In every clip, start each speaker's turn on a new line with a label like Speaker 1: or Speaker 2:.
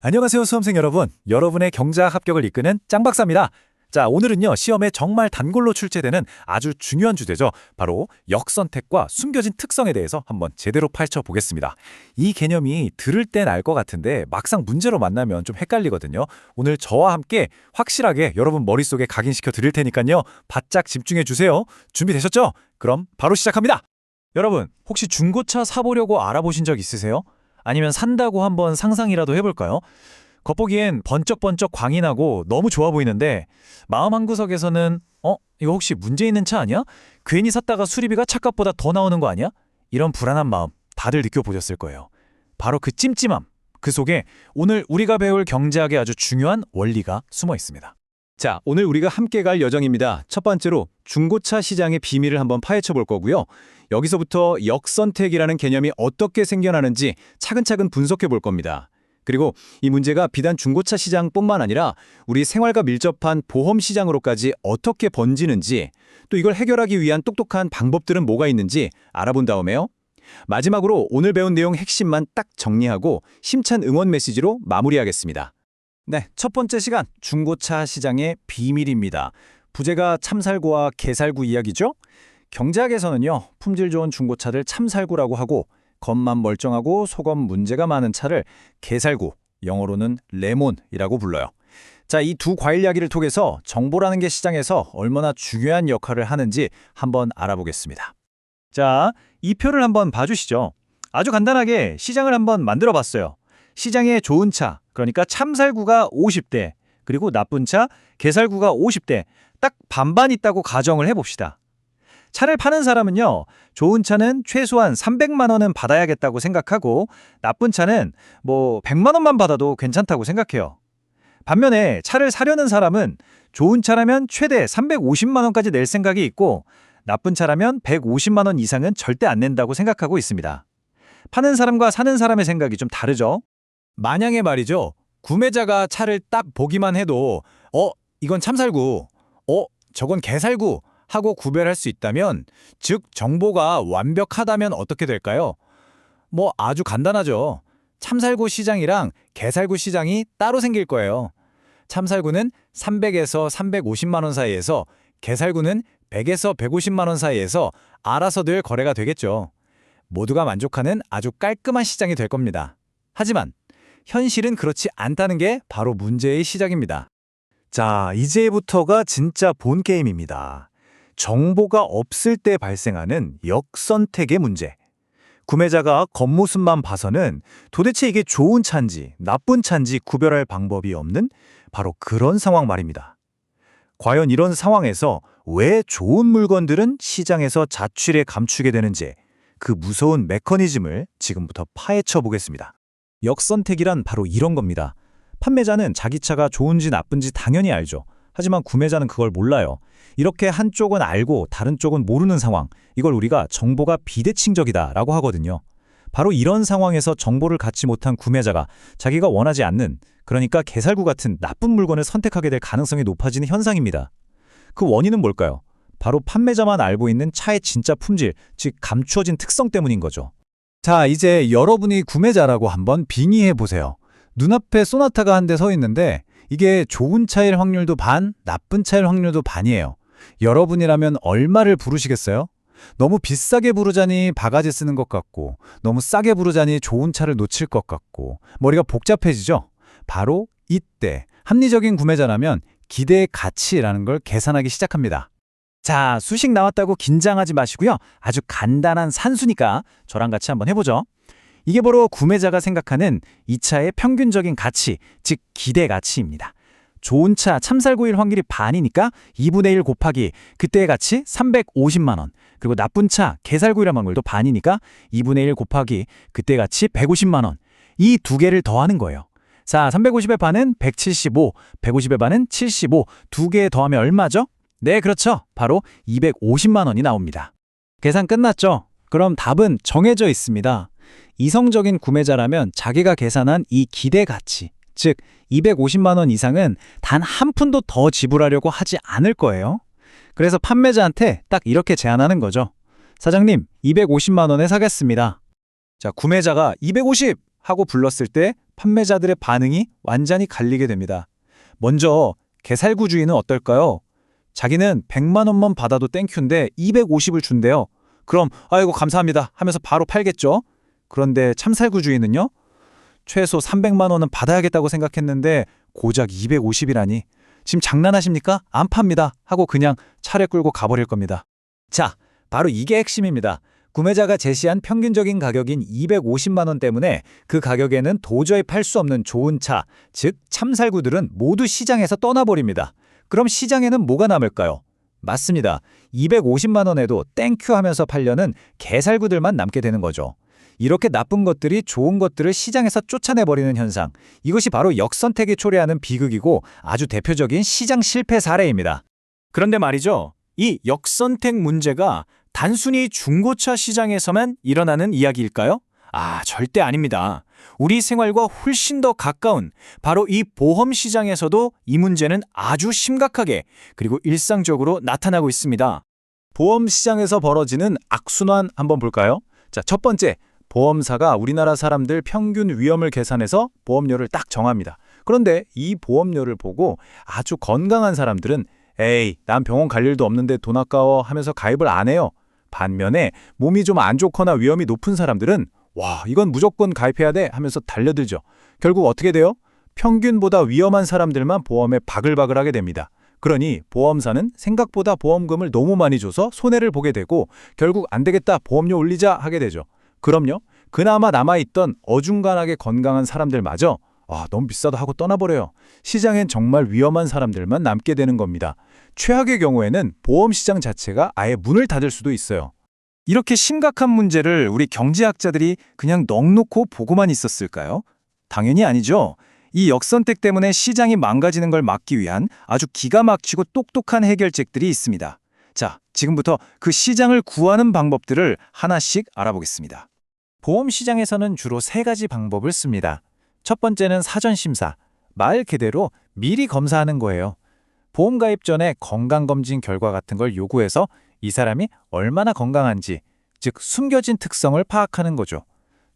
Speaker 1: 안녕하세요, 수험생 여러분. 여러분의 경제학 합격을 이끄는 짱박사입니다. 자, 오늘은요, 시험에 정말 단골로 출제되는 아주 중요한 주제죠. 바로 역선택과 숨겨진 특성에 대해서 한번 제대로 파헤쳐 보겠습니다. 이 개념이 들을 땐 알 것 같은데 막상 문제로 만나면 좀 헷갈리거든요. 오늘 저와 함께 확실하게 여러분 머릿속에 각인시켜 드릴 테니까요. 바짝 집중해 주세요. 준비되셨죠? 그럼 바로 시작합니다. 여러분, 혹시 중고차 사보려고 알아보신 적 있으세요? 아니면 산다고 한번 상상이라도 해볼까요? 겉보기엔 번쩍번쩍 광이 나고 너무 좋아 보이는데 마음 한구석에서는 이거 혹시 문제 있는 차 아니야? 괜히 샀다가 수리비가 차값보다 더 나오는 거 아니야? 이런 불안한 마음 다들 느껴보셨을 거예요. 바로 그 찜찜함, 그 속에 오늘 우리가 배울 경제학의 아주 중요한 원리가 숨어 있습니다.
Speaker 2: 자, 오늘 우리가 함께 갈 여정입니다. 첫 번째로 중고차 시장의 비밀을 한번 파헤쳐 볼 거고요. 여기서부터 역선택이라는 개념이 어떻게 생겨나는지 차근차근 분석해 볼 겁니다. 그리고 이 문제가 비단 중고차 시장뿐만 아니라 우리 생활과 밀접한 보험 시장으로까지 어떻게 번지는지, 또 이걸 해결하기 위한 똑똑한 방법들은 뭐가 있는지 알아본 다음에요. 마지막으로 오늘 배운 내용 핵심만 딱 정리하고 힘찬 응원 메시지로 마무리하겠습니다.
Speaker 1: 네, 첫 번째 시간, 중고차 시장의 비밀입니다. 부제가 참살구와 개살구 이야기죠? 경제학에서는요, 품질 좋은 중고차를 참살구라고 하고 겉만 멀쩡하고 속은 문제가 많은 차를 개살구, 영어로는 레몬이라고 불러요. 자, 이 두 과일 이야기를 통해서 정보라는 게 시장에서 얼마나 중요한 역할을 하는지 한번 알아보겠습니다. 자, 이 표를 한번 봐주시죠. 아주 간단하게 시장을 한번 만들어 봤어요. 시장에 좋은 차, 그러니까 참살구가 50대, 그리고 나쁜 차, 개살구가 50대, 딱 반반 있다고 가정을 해봅시다. 차를 파는 사람은요, 좋은 차는 최소한 300만 원은 받아야겠다고 생각하고 나쁜 차는 100만 원만 받아도 괜찮다고 생각해요. 반면에 차를 사려는 사람은 좋은 차라면 최대 350만 원까지 낼 생각이 있고 나쁜 차라면 150만 원 이상은 절대 안 낸다고 생각하고 있습니다. 파는 사람과 사는 사람의 생각이 좀 다르죠? 만약에 말이죠, 구매자가 차를 딱 보기만 해도 이건 참살구, 저건 개살구 하고 구별할 수 있다면, 즉 정보가 완벽하다면 어떻게 될까요? 아주 간단하죠. 참살구 시장이랑 개살구 시장이 따로 생길 거예요. 참살구는 300에서 350만 원 사이에서, 개살구는 100에서 150만 원 사이에서 알아서 늘 거래가 되겠죠. 모두가 만족하는 아주 깔끔한 시장이 될 겁니다. 하지만 현실은 그렇지 않다는 게 바로 문제의 시작입니다. 자, 이제부터가 진짜 본 게임입니다. 정보가 없을 때 발생하는 역선택의 문제. 구매자가 겉모습만 봐서는 도대체 이게 좋은 차인지 나쁜 차인지 구별할 방법이 없는 바로 그런 상황 말입니다. 과연 이런 상황에서 왜 좋은 물건들은 시장에서 자취를 감추게 되는지, 그 무서운 메커니즘을 지금부터 파헤쳐 보겠습니다. 역선택이란 바로 이런 겁니다. 판매자는 자기 차가 좋은지 나쁜지 당연히 알죠. 하지만 구매자는 그걸 몰라요. 이렇게 한쪽은 알고 다른 쪽은 모르는 상황, 이걸 우리가 정보가 비대칭적이다라고 하거든요. 바로 이런 상황에서 정보를 갖지 못한 구매자가 자기가 원하지 않는, 그러니까 개살구 같은 나쁜 물건을 선택하게 될 가능성이 높아지는 현상입니다. 그 원인은 뭘까요? 바로 판매자만 알고 있는 차의 진짜 품질, 즉 감추어진 특성 때문인 거죠. 자, 이제 여러분이 구매자라고 한번 빙의해 보세요. 눈앞에 소나타가 한 대 서 있는데 이게 좋은 차일 확률도 반, 나쁜 차일 확률도 반이에요. 여러분이라면 얼마를 부르시겠어요? 너무 비싸게 부르자니 바가지 쓰는 것 같고, 너무 싸게 부르자니 좋은 차를 놓칠 것 같고, 머리가 복잡해지죠? 바로 이때 합리적인 구매자라면 기대의 가치라는 걸 계산하기 시작합니다. 자, 수식 나왔다고 긴장하지 마시고요. 아주 간단한 산수니까 저랑 같이 한번 해보죠. 이게 바로 구매자가 생각하는 이 차의 평균적인 가치, 즉 기대 가치입니다. 좋은 차 참살구일 확률이 반이니까 2분의 1 곱하기 그때의 가치 350만 원, 그리고 나쁜 차 개살구일 확률도 반이니까 2분의 1 곱하기 그때의 가치 150만 원, 이 두 개를 더하는 거예요. 자, 350의 반은 175, 150의 반은 75, 두 개 더하면 얼마죠? 네, 그렇죠. 바로 250만 원이 나옵니다. 계산 끝났죠? 그럼 답은 정해져 있습니다. 이성적인 구매자라면 자기가 계산한 이 기대 가치, 즉 250만 원 이상은 단 한 푼도 더 지불하려고 하지 않을 거예요. 그래서 판매자한테 딱 이렇게 제안하는 거죠. 사장님, 250만 원에 사겠습니다. 자, 구매자가 250 하고 불렀을 때 판매자들의 반응이 완전히 갈리게 됩니다. 먼저 개살구주의는 어떨까요? 자기는 100만 원만 받아도 땡큐인데 250을 준대요. 그럼 아이고 감사합니다 하면서 바로 팔겠죠. 그런데 참살구주의는요? 최소 300만 원은 받아야겠다고 생각했는데 고작 250이라니. 지금 장난하십니까? 안 팝니다 하고 그냥 차를 끌고 가버릴 겁니다. 자, 바로 이게 핵심입니다. 구매자가 제시한 평균적인 가격인 250만 원 때문에 그 가격에는 도저히 팔 수 없는 좋은 차, 즉 참살구들은 모두 시장에서 떠나버립니다. 그럼 시장에는 뭐가 남을까요? 맞습니다. 250만 원에도 땡큐 하면서 팔려는 개살구들만 남게 되는 거죠. 이렇게 나쁜 것들이 좋은 것들을 시장에서 쫓아내버리는 현상. 이것이 바로 역선택이 초래하는 비극이고 아주 대표적인 시장 실패 사례입니다. 그런데 말이죠. 이 역선택 문제가 단순히 중고차 시장에서만 일어나는 이야기일까요? 절대 아닙니다. 우리 생활과 훨씬 더 가까운 바로 이 보험 시장에서도 이 문제는 아주 심각하게 그리고 일상적으로 나타나고 있습니다. 보험 시장에서 벌어지는 악순환 한번 볼까요? 자, 첫 번째, 보험사가 우리나라 사람들 평균 위험을 계산해서 보험료를 딱 정합니다. 그런데 이 보험료를 보고 아주 건강한 사람들은 에이, 난 병원 갈 일도 없는데 돈 아까워 하면서 가입을 안 해요. 반면에 몸이 좀 안 좋거나 위험이 높은 사람들은 와, 이건 무조건 가입해야 돼 하면서 달려들죠. 결국 어떻게 돼요? 평균보다 위험한 사람들만 보험에 바글바글하게 됩니다. 그러니 보험사는 생각보다 보험금을 너무 많이 줘서 손해를 보게 되고 결국 안 되겠다, 보험료 올리자 하게 되죠. 그럼요, 그나마 남아있던 어중간하게 건강한 사람들마저 너무 비싸다 하고 떠나버려요. 시장엔 정말 위험한 사람들만 남게 되는 겁니다. 최악의 경우에는 보험 시장 자체가 아예 문을 닫을 수도 있어요. 이렇게 심각한 문제를 우리 경제학자들이 그냥 넋놓고 보고만 있었을까요? 당연히 아니죠. 이 역선택 때문에 시장이 망가지는 걸 막기 위한 아주 기가 막히고 똑똑한 해결책들이 있습니다. 자, 지금부터 그 시장을 구하는 방법들을 하나씩 알아보겠습니다. 보험 시장에서는 주로 3가지 방법을 씁니다. 첫 번째는 사전심사, 말 그대로 미리 검사하는 거예요. 보험 가입 전에 건강검진 결과 같은 걸 요구해서 이 사람이 얼마나 건강한지, 즉 숨겨진 특성을 파악하는 거죠.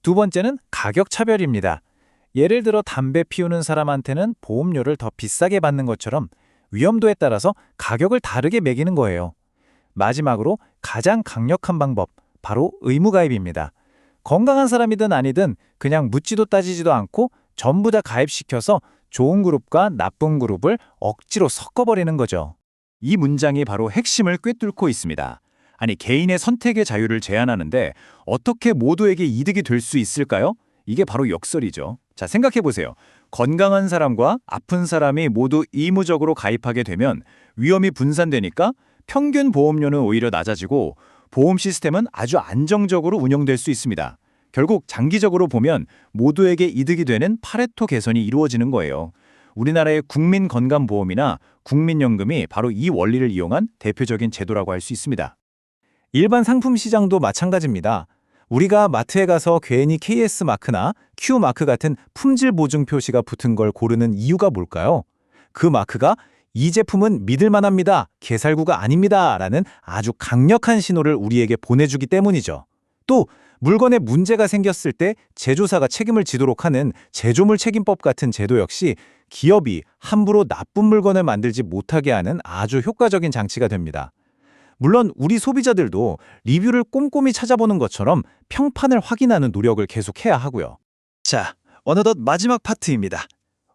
Speaker 1: 두 번째는 가격 차별입니다. 예를 들어 담배 피우는 사람한테는 보험료를 더 비싸게 받는 것처럼 위험도에 따라서 가격을 다르게 매기는 거예요. 마지막으로 가장 강력한 방법, 바로 의무가입입니다. 건강한 사람이든 아니든 그냥 묻지도 따지지도 않고 전부 다 가입시켜서 좋은 그룹과 나쁜 그룹을 억지로 섞어버리는 거죠. 이 문장이 바로 핵심을 꿰뚫고 있습니다. 아니, 개인의 선택의 자유를 제한하는데 어떻게 모두에게 이득이 될 수 있을까요? 이게 바로 역설이죠. 자, 생각해보세요. 건강한 사람과 아픈 사람이 모두 의무적으로 가입하게 되면 위험이 분산되니까 평균 보험료는 오히려 낮아지고 보험 시스템은 아주 안정적으로 운영될 수 있습니다. 결국 장기적으로 보면 모두에게 이득이 되는 파레토 개선이 이루어지는 거예요. 우리나라의 국민건강보험이나 국민연금이 바로 이 원리를 이용한 대표적인 제도라고 할 수 있습니다. 일반 상품 시장도 마찬가지입니다. 우리가 마트에 가서 괜히 KS 마크나 Q 마크 같은 품질 보증 표시가 붙은 걸 고르는 이유가 뭘까요? 그 마크가 이 제품은 믿을만합니다, 개살구가 아닙니다 라는 아주 강력한 신호를 우리에게 보내주기 때문이죠. 또 물건에 문제가 생겼을 때 제조사가 책임을 지도록 하는 제조물 책임법 같은 제도 역시 기업이 함부로 나쁜 물건을 만들지 못하게 하는 아주 효과적인 장치가 됩니다. 물론 우리 소비자들도 리뷰를 꼼꼼히 찾아보는 것처럼 평판을 확인하는 노력을 계속해야 하고요. 자, 어느덧 마지막 파트입니다.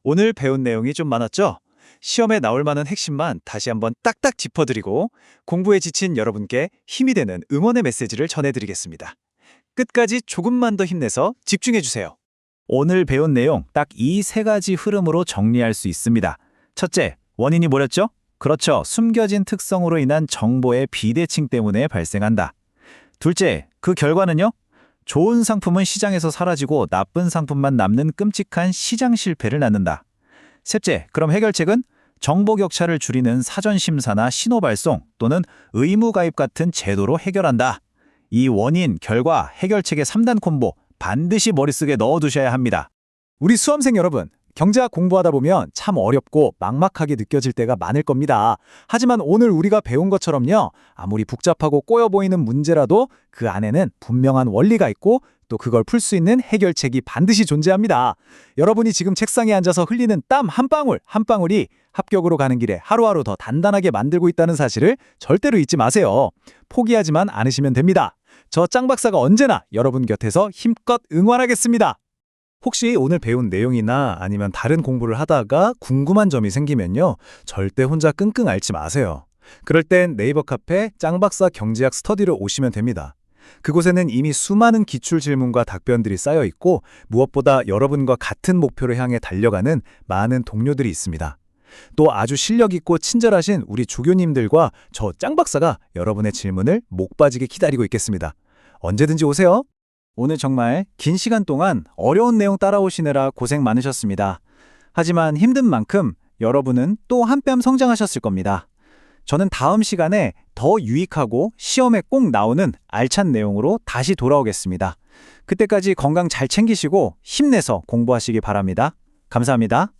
Speaker 1: 오늘 배운 내용이 좀 많았죠? 시험에 나올 만한 핵심만 다시 한번 딱딱 짚어드리고 공부에 지친 여러분께 힘이 되는 응원의 메시지를 전해드리겠습니다. 끝까지 조금만 더 힘내서 집중해주세요. 오늘 배운 내용 딱 이 3가지 흐름으로 정리할 수 있습니다. 첫째, 원인이 뭐였죠? 그렇죠. 숨겨진 특성으로 인한 정보의 비대칭 때문에 발생한다. 둘째, 그 결과는요? 좋은 상품은 시장에서 사라지고 나쁜 상품만 남는 끔찍한 시장 실패를 낳는다. 셋째, 그럼 해결책은 정보 격차를 줄이는 사전심사나 신호 발송 또는 의무 가입 같은 제도로 해결한다. 이 원인, 결과, 해결책의 3단 콤보 반드시 머릿속에 넣어두셔야 합니다. 우리 수험생 여러분, 경제학 공부하다 보면 참 어렵고 막막하게 느껴질 때가 많을 겁니다. 하지만 오늘 우리가 배운 것처럼요, 아무리 복잡하고 꼬여 보이는 문제라도 그 안에는 분명한 원리가 있고 또 그걸 풀 수 있는 해결책이 반드시 존재합니다. 여러분이 지금 책상에 앉아서 흘리는 땀 한 방울 한 방울이 합격으로 가는 길에 하루하루 더 단단하게 만들고 있다는 사실을 절대로 잊지 마세요. 포기하지만 않으시면 됩니다. 저 짱 박사가 언제나 여러분 곁에서 힘껏 응원하겠습니다. 혹시 오늘 배운 내용이나 아니면 다른 공부를 하다가 궁금한 점이 생기면요, 절대 혼자 끙끙 앓지 마세요. 그럴 땐 네이버 카페 짱박사 경제학 스터디로 오시면 됩니다. 그곳에는 이미 수많은 기출 질문과 답변들이 쌓여 있고 무엇보다 여러분과 같은 목표를 향해 달려가는 많은 동료들이 있습니다. 또 아주 실력 있고 친절하신 우리 조교님들과 저 짱박사가 여러분의 질문을 목 빠지게 기다리고 있겠습니다. 언제든지 오세요. 오늘 정말 긴 시간 동안 어려운 내용 따라오시느라 고생 많으셨습니다. 하지만 힘든 만큼 여러분은 또 한 뼘 성장하셨을 겁니다. 저는 다음 시간에 더 유익하고 시험에 꼭 나오는 알찬 내용으로 다시 돌아오겠습니다. 그때까지 건강 잘 챙기시고 힘내서 공부하시기 바랍니다. 감사합니다.